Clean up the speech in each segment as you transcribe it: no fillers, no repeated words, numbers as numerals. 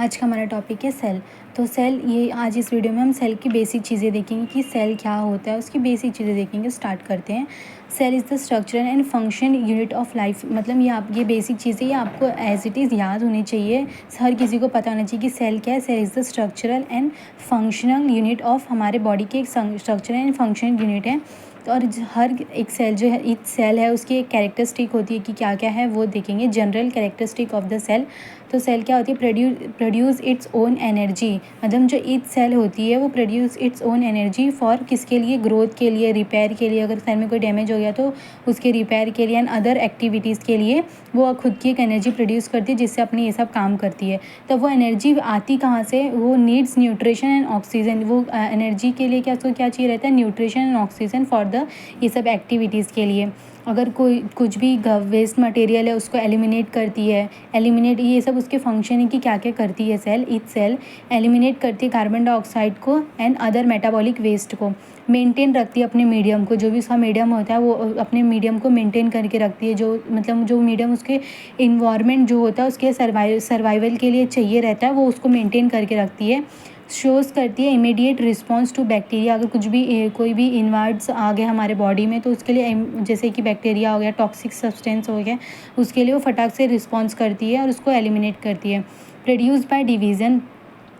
आज का हमारा टॉपिक है सेल। तो सेल, ये आज इस वीडियो में हम सेल की बेसिक चीज़ें देखेंगे कि सेल क्या होता है, उसकी बेसिक चीज़ें देखेंगे। स्टार्ट करते हैं। Cell is the structure and function unit of life. मतलब ये बेसिक चीज़ें ये आपको एज इट इज़ याद होनी चाहिए। हर किसी को पता होना चाहिए कि सेल क्या है। Cell is the structural and functional unit of हमारे बॉडी के एक स्ट्रक्चर एंड फंक्शनल यूनिट है। तो और हर एक सेल जो है, ईच सेल है, उसकी एक कैरेक्टरिस्टिक होती है कि क्या क्या है वो देखेंगे। General characteristic of the cell. तो सेल क्या होती है? Produce its own energy. मतलब जो ईच सेल होती है वो produce its own energy for किसके लिए? ग्रोथ के लिए, रिपेयर के लिए। अगर सेल में कोई डैमेज हो गया तो उसके रिपेयर के लिए एंड अदर एक्टिविटीज़ के लिए वो खुद की एक एनर्जी प्रोड्यूस करती है जिससे अपनी ये सब काम करती है। तब वो एनर्जी आती कहाँ से? वो नीड्स न्यूट्रिशन एंड ऑक्सीजन। वो एनर्जी के लिए क्या उसको क्या चाहिए रहता है? Nutrition and oxygen for the ये सब एक्टिविटीज़ के लिए। अगर कोई कुछ भी वेस्ट मटेरियल है उसको एलिमिनेट करती है। एलिमिनेट ये सब उसके फंक्शन है कि क्या क्या करती है सेल। ईच सेल एलिमिनेट करती है कार्बन डाइऑक्साइड को एंड अदर मेटाबॉलिक वेस्ट को। मेंटेन रखती है अपने मीडियम को। जो भी उसका मीडियम होता है वो अपने मीडियम को मेंटेन करके रखती है। जो मतलब जो मीडियम उसके इन्वायरमेंट जो होता है उसके सर्वाइवल के लिए चाहिए रहता है वो उसको मेंटेन करके रखती है। शोज़ करती है इमीडिएट रिस्पॉन्स टू बैक्टीरिया। अगर कुछ भी कोई भी इन्वाइड्स आ गए हमारे बॉडी में तो उसके लिए जैसे कि बैक्टीरिया हो गया, टॉक्सिक सब्सटेंस हो गया, उसके लिए वो फटाक से रिस्पॉन्स करती है और उसको एलिमिनेट करती है। Produce by division.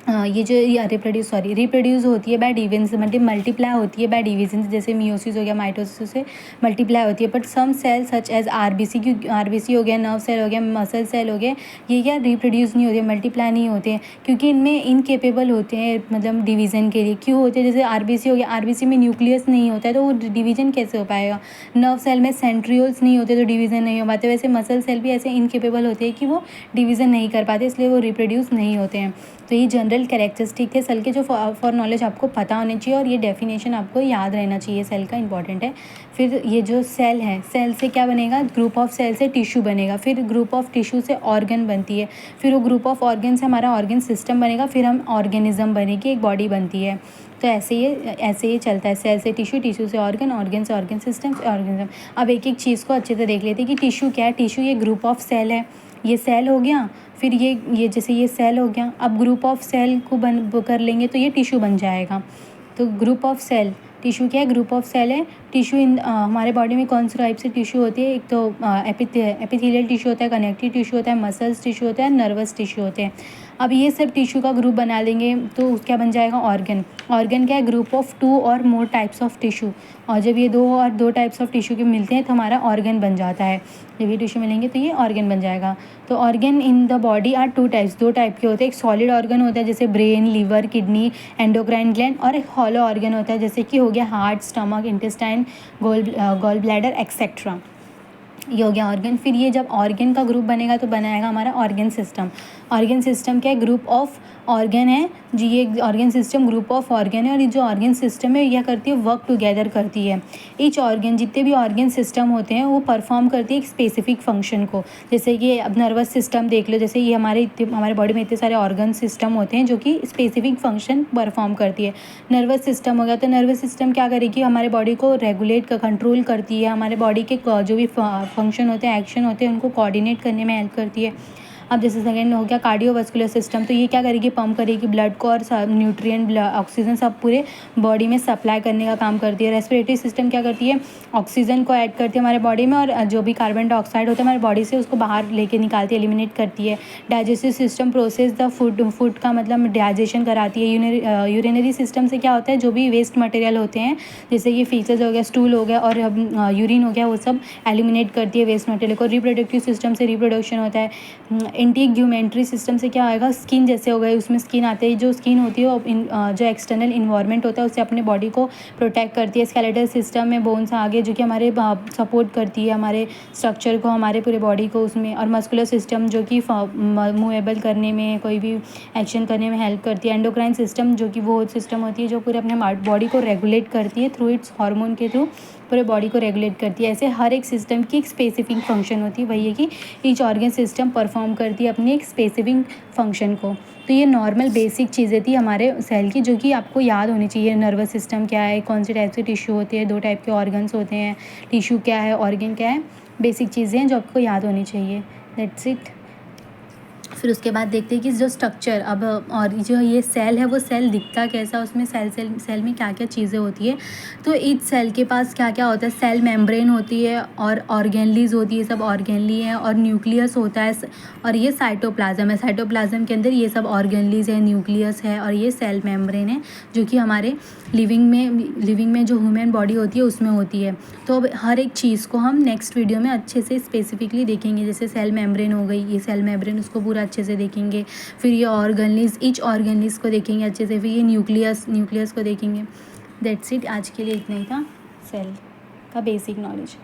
ये जो रिप्रोड्यूस होती है बाय डिवीजन। मतलब मल्टीप्लाई होती है बाय डिवीजन। जैसे मियोसिस हो गया, माइटोसिस से मल्टीप्लाई होती है। But some cell such as RBC, क्योंकि आरबीसी हो गया, नर्व सेल हो गया, मसल सेल हो गया, ये क्या रिप्रोड्यूस नहीं होते, मल्टीप्लाई नहीं होते हैं क्योंकि इनमें इनकेपेबल होते हैं मतलब डिवीज़न के लिए। क्यों होते हैं? जैसे आरबीसी हो गया, आरबीसी में न्यूक्लियस नहीं होता है तो वो डिवीज़न कैसे हो पाएगा। नर्व सेल में सेंट्रियोल्स नहीं होते तो डिवीज़न नहीं हो पाते। वैसे मसल सेल भी ऐसे इनकेपेबल होते हैं कि वो डिवीज़न नहीं कर पाते, इसलिए वो रिप्रोड्यूस नहीं होते हैं। तो ये जनरल कैरेक्टरिस्टिक थे सेल के जो फॉर नॉलेज आपको पता होने चाहिए और ये डेफिनेशन आपको याद रहना चाहिए। सेल का इंपॉर्टेंट है। फिर ये जो सेल है, सेल से क्या बनेगा? ग्रुप ऑफ सेल से टिश्यू बनेगा। फिर ग्रुप ऑफ टिश्यू से ऑर्गन बनती है। फिर वो ग्रुप ऑफ ऑर्गन से हमारा ऑर्गन सिस्टम बनेगा। फिर हम ऑर्गेनिज्म बनेगी, एक बॉडी बनती है। तो ऐसे ये चलता है। सेल से टिश्यू, टिश्यू से ऑर्गन, ऑर्गन से ऑर्गन सिस्टम, से ऑर्गेनिज्म। अब एक एक चीज़ को अच्छे से देख लेते हैं कि टिश्यू क्या है। टिश्यू ये ग्रुप ऑफ सेल है। ये सेल हो गया। फिर ये जैसे ये सेल हो गया। अब ग्रुप ऑफ सेल को कर लेंगे तो ये टिश्यू बन जाएगा। तो ग्रुप ऑफ सेल, टिश्यू क्या है? ग्रुप ऑफ सेल है। टिश्यू हमारे बॉडी में कौन से टाइप से टिश्यू होती है? एक तो एपिथेलियल टिश्यू होता है, कनेक्टिव टिश्यू होता है, मसल्स टिश्यू होता है, नर्वस टिश्यू होते हैं। अब ये सब टिश्यू का ग्रुप बना लेंगे तो क्या बन जाएगा? ऑर्गन। ऑर्गन क्या है? ग्रुप ऑफ 2 और मोर टाइप्स ऑफ टिश्यू। और जब ये 2 टाइप्स ऑफ टिश्यू के मिलते हैं तो हमारा ऑर्गन बन जाता है। जब ये टिश्यू मिलेंगे तो ये ऑर्गन बन जाएगा। तो organ in the body are 2 types, 2 type के होते हैं। एक सॉलिड ऑर्गन होता है जैसे brain, liver, kidney, endocrine gland, और एक हॉलो ऑर्गन होता है जैसे कि हो गया heart, stomach, intestine, gall bladder etcetera. ये हो गया ऑर्गन। फिर ये जब ऑर्गन का ग्रुप बनेगा तो बनाएगा हमारा ऑर्गन सिस्टम। ऑर्गन सिस्टम क्या है? ग्रुप ऑफ ऑर्गन है जी। ये organ system group of organ है और ये जो ऑर्गन सिस्टम है यह करती है वर्क टुगेदर करती है। ईच ऑर्गन, जितने भी ऑर्गन सिस्टम होते हैं वो परफॉर्म करती है एक स्पेसिफिक फंक्शन को। जैसे कि अब नर्वस सिस्टम देख लो। जैसे ये हमारे बॉडी में इतने सारे ऑर्गन सिस्टम होते हैं जो कि स्पेसिफिक फंक्शन परफॉर्म करती है। नर्वस सिस्टम हो गया तो नर्वस सिस्टम क्या करेगी? हमारे बॉडी को रेगुलेट कंट्रोल करती है। हमारे बॉडी के जो भी फंक्शन होते हैं, एक्शन होते हैं, उनको कोऑर्डिनेट करने में हेल्प करती है। अब जैसे सेकेंड हो गया कार्डियोवास्कुलर सिस्टम। तो ये क्या करेगी? पंप करेगी ब्लड को और सब न्यूट्रिएंट, ऑक्सीजन सब पूरे बॉडी में सप्लाई करने का काम करती है। रेस्पिरेटरी सिस्टम क्या करती है? ऑक्सीजन को ऐड करती है हमारे बॉडी में और जो भी कार्बन डाइऑक्साइड होता है हमारे बॉडी से उसको बाहर लेके निकालती है, एलिमिनेट करती है। Digestive system process the food का मतलब डाइजेशन कराती है। यूरिनरी सिस्टम से क्या होता है? जो भी वेस्ट मटेरियल होते हैं जैसे कि फीसेस हो गया, स्टूल हो गया और यूरिन हो गया, वो सब एलिमिनेट करती है वेस्ट मटेरियल को। रिप्रोडक्टिव सिस्टम से रिप्रोडक्शन होता है। इंटीग्यूमेंट्री सिस्टम से क्या आएगा? स्किन जैसे हो गए, उसमें स्किन आते हैं। जो स्किन होती है वो जो एक्सटर्नल इन्वायरमेंट होता है उससे अपने बॉडी को प्रोटेक्ट करती है। स्केलेटल सिस्टम में बोन्स आगे जो कि हमारे सपोर्ट करती है हमारे स्ट्रक्चर को, हमारे पूरे बॉडी को उसमें। और मस्कुलर सिस्टम जो कि मूवेबल करने में, कोई भी एक्शन करने में हेल्प करती है। एंडोक्राइन सिस्टम जो कि वो सिस्टम होती है जो पूरे अपने बॉडी को रेगुलेट करती है थ्रू इट्स हार्मोन के थ्रू, पूरे बॉडी को रेगुलेट करती है। ऐसे हर एक सिस्टम की एक स्पेसिफिक फंक्शन होती है। वही है कि ईच ऑर्गन सिस्टम परफॉर्म करती है अपनी एक स्पेसिफिक फंक्शन को। तो ये नॉर्मल बेसिक चीज़ें थी हमारे सेल की जो कि आपको याद होनी चाहिए। नर्वस सिस्टम क्या है, कौन से टाइप से टिश्यू होते हैं, 2 टाइप के ऑर्गन्स होते हैं, टिश्यू क्या है, ऑर्गन क्या है, बेसिक चीज़ें हैं जो आपको याद होनी चाहिए। That's it. फिर उसके बाद देखते हैं कि जो स्ट्रक्चर अब और जो ये सेल है वो सेल दिखता कैसा, उसमें सेल में क्या क्या चीज़ें होती है। तो इस सेल के पास क्या क्या होता है, सेल मेम्ब्रेन होती है और ऑर्गेनलीज होती है, सब ऑर्गेनली है, और न्यूक्लियस होता है, और ये साइटोप्लाज्म है। साइटोप्लाज्म के अंदर ये सब ऑर्गेनलीज है, न्यूक्लियस है, और ये सेल मेम्ब्रेन है जो कि हमारे लिविंग में जो ह्यूमन बॉडी होती है उसमें होती है। तो अब हर एक चीज़ को हम नेक्स्ट वीडियो में अच्छे से स्पेसिफिकली देखेंगे। जैसे सेल मेम्ब्रेन हो गई, ये सेल मेम्ब्रेन, उसको पूरा अच्छे से देखेंगे। फिर ये ऑर्गेनलीज, ईच ऑर्गेनलीज को देखेंगे अच्छे से। फिर ये न्यूक्लियस को देखेंगे। दैट्स इट, आज के लिए इतना ही था सेल का बेसिक नॉलेज।